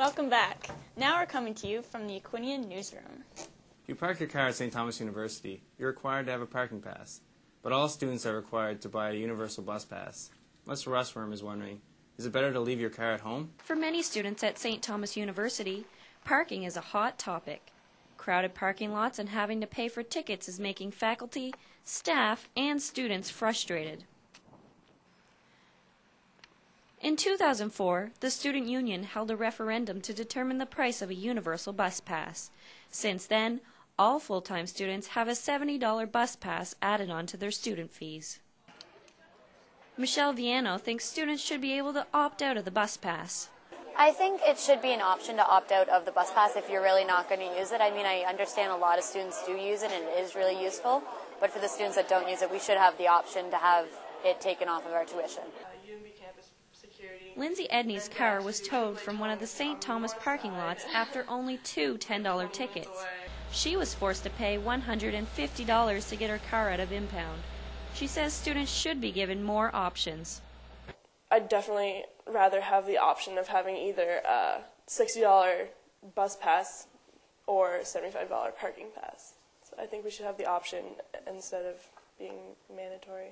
Welcome back. Now we're coming to you from the Aquinian newsroom. If you park your car at St. Thomas University, you're required to have a parking pass. But all students are required to buy a universal bus pass. Mr. Russworm is wondering, is it better to leave your car at home? For many students at St. Thomas University, parking is a hot topic. Crowded parking lots and having to pay for tickets is making faculty, staff, and students frustrated. In 2004, the Student Union held a referendum to determine the price of a universal bus pass. Since then, all full-time students have a $70 bus pass added on to their student fees. Michelle Viano thinks students should be able to opt out of the bus pass. I think it should be an option to opt out of the bus pass if you're really not going to use it. I mean, I understand a lot of students do use it and it is really useful, but for the students that don't use it, we should have the option to have it taken off of our tuition. Lindsay Edney's car was towed from one of the St. Thomas parking lots after only 2 $10 tickets. She was forced to pay $150 to get her car out of impound. She says students should be given more options. I'd definitely rather have the option of having either a $60 bus pass or a $75 parking pass. So I think we should have the option instead of being mandatory.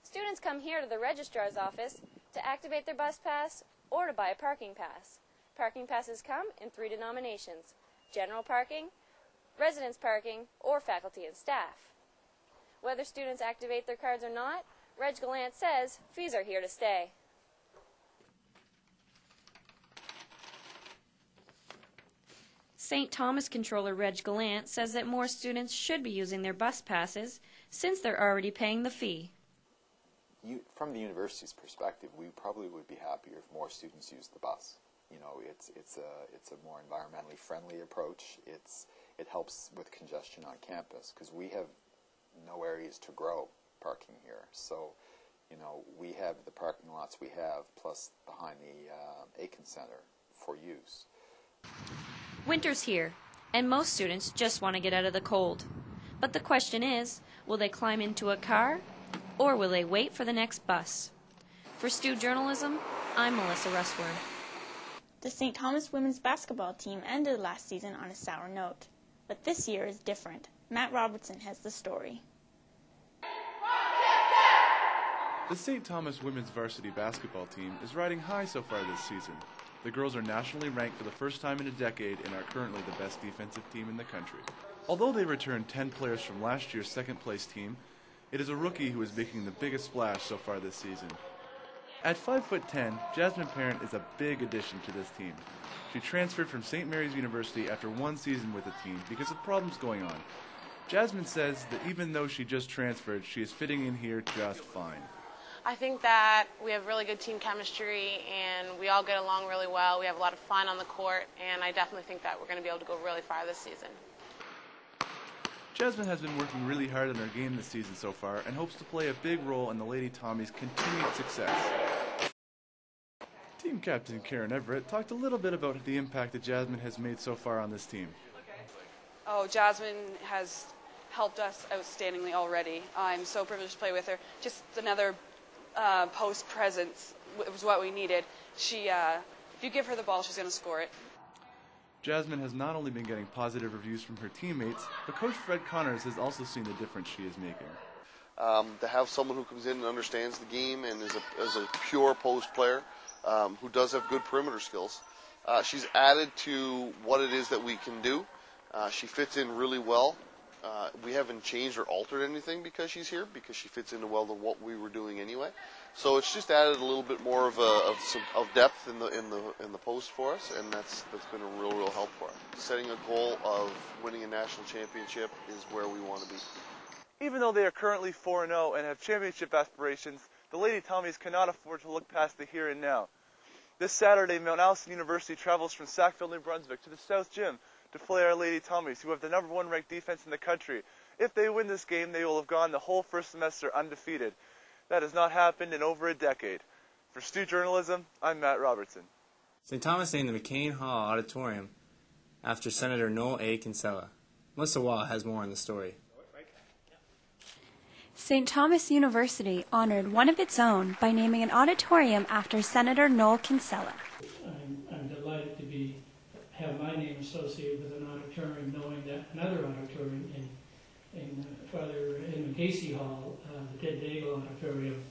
Students come here to the registrar's office to activate their bus pass or to buy a parking pass. Parking passes come in 3 denominations: general parking, residence parking, or faculty and staff. Whether students activate their cards or not, Reg Gallant says fees are here to stay. St. Thomas Controller Reg Gallant says that more students should be using their bus passes since they're already paying the fee. From the university's perspective, we probably would be happier if more students used the bus. You know, it's a more environmentally friendly approach. It helps with congestion on campus because we have no areas to grow parking here. So, you know, we have the parking lots we have plus behind the Aiken Center for use. Winter's here, and most students just want to get out of the cold. But the question is, will they climb into a car or will they wait for the next bus? For Stu Journalism, I'm Melissa Russworm. The St. Thomas women's basketball team ended last season on a sour note. But this year is different. Matt Robertson has the story. The St. Thomas women's varsity basketball team is riding high so far this season. The girls are nationally ranked for the first time in a decade and are currently the best defensive team in the country. Although they returned 10 players from last year's second-place team, it is a rookie who is making the biggest splash so far this season. At 5'10", Jasmine Parent is a big addition to this team. She transferred from St. Mary's University after 1 season with the team because of problems going on. Jasmine says that even though she just transferred, she is fitting in here just fine. I think that we have really good team chemistry and we all get along really well. We have a lot of fun on the court, and I definitely think that we're going to be able to go really far this season. Jasmine has been working really hard on her game this season so far and hopes to play a big role in the Lady Tommies' continued success. Team captain Karen Everett talked a little bit about the impact that Jasmine has made so far on this team. Oh, Jasmine has helped us outstandingly already. I'm so privileged to play with her. Just another post presence was what we needed. She, if you give her the ball, she's going to score it. Jasmine has not only been getting positive reviews from her teammates, but Coach Fred Connors has also seen the difference she is making. To have someone who comes in and understands the game and is a pure post player who does have good perimeter skills. She's added to what it is that we can do. She fits in really well. We haven't changed or altered anything because she's here, because she fits into well to what we were doing anyway. So it's just added a little bit more of depth in the post for us, and that's been a real help for us. Setting a goal of winning a national championship is where we want to be. Even though they are currently 4-0 and have championship aspirations, the Lady Tommies cannot afford to look past the here and now. This Saturday, Mount Allison University travels from Sackville, New Brunswick to the South Gym to play our Lady Tommies, who have the #1 ranked defense in the country. If they win this game, they will have gone the whole first semester undefeated. That has not happened in over a decade. For Stu Journalism, I'm Matt Robertson. St. Thomas named the McCain Hall Auditorium after Senator Noel A. Kinsella. Melissa Waugh has more on the story. St. Thomas University honored one of its own by naming an auditorium after Senator Noel Kinsella. I'm delighted like to have my name associated with an auditorium, knowing that another auditorium in Casey Hall, the Ted Daigle Auditorium.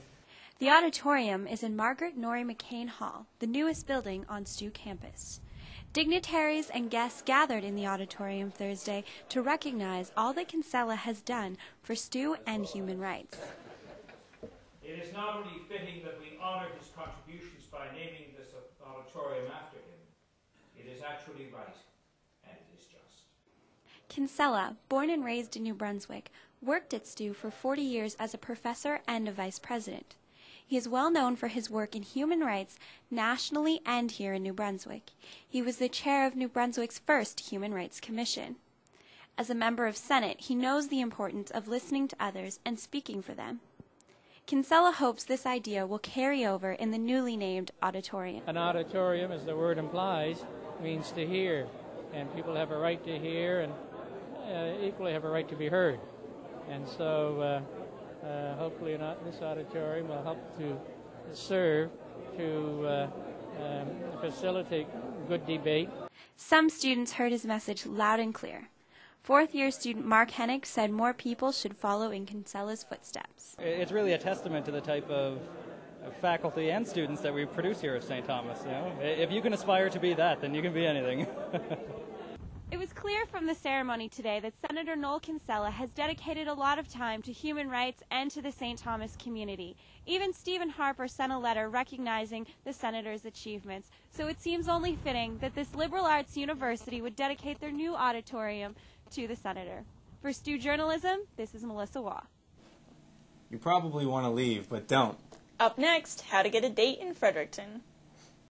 The auditorium is in Margaret Norrie McCain Hall, the newest building on Stu campus. Dignitaries and guests gathered in the auditorium Thursday to recognize all that Kinsella has done for Stu and human rights. It is not only fitting that we honor his contributions by naming this auditorium after him, it is actually right, and it is just. Kinsella, born and raised in New Brunswick, worked at Stu for 40 years as a professor and a vice president. He is well known for his work in human rights nationally and here in New Brunswick. He was the chair of New Brunswick's first Human Rights Commission. As a member of Senate, he knows the importance of listening to others and speaking for them. Kinsella hopes this idea will carry over in the newly named auditorium. An auditorium, as the word implies, means to hear, and people have a right to hear and equally have a right to be heard. And so hopefully this auditorium will help to serve to facilitate good debate. Some students heard his message loud and clear. Fourth-year student Mark Hennick said more people should follow in Kinsella's footsteps. It's really a testament to the type of faculty and students that we produce here at St. Thomas. You know? If you can aspire to be that, then you can be anything. It was clear from the ceremony today that Senator Noel Kinsella has dedicated a lot of time to human rights and to the St. Thomas community. Even Stephen Harper sent a letter recognizing the senator's achievements. So it seems only fitting that this liberal arts university would dedicate their new auditorium to the senator. For Stu Journalism, this is Melissa Waugh. You probably want to leave, but don't. Up next, how to get a date in Fredericton.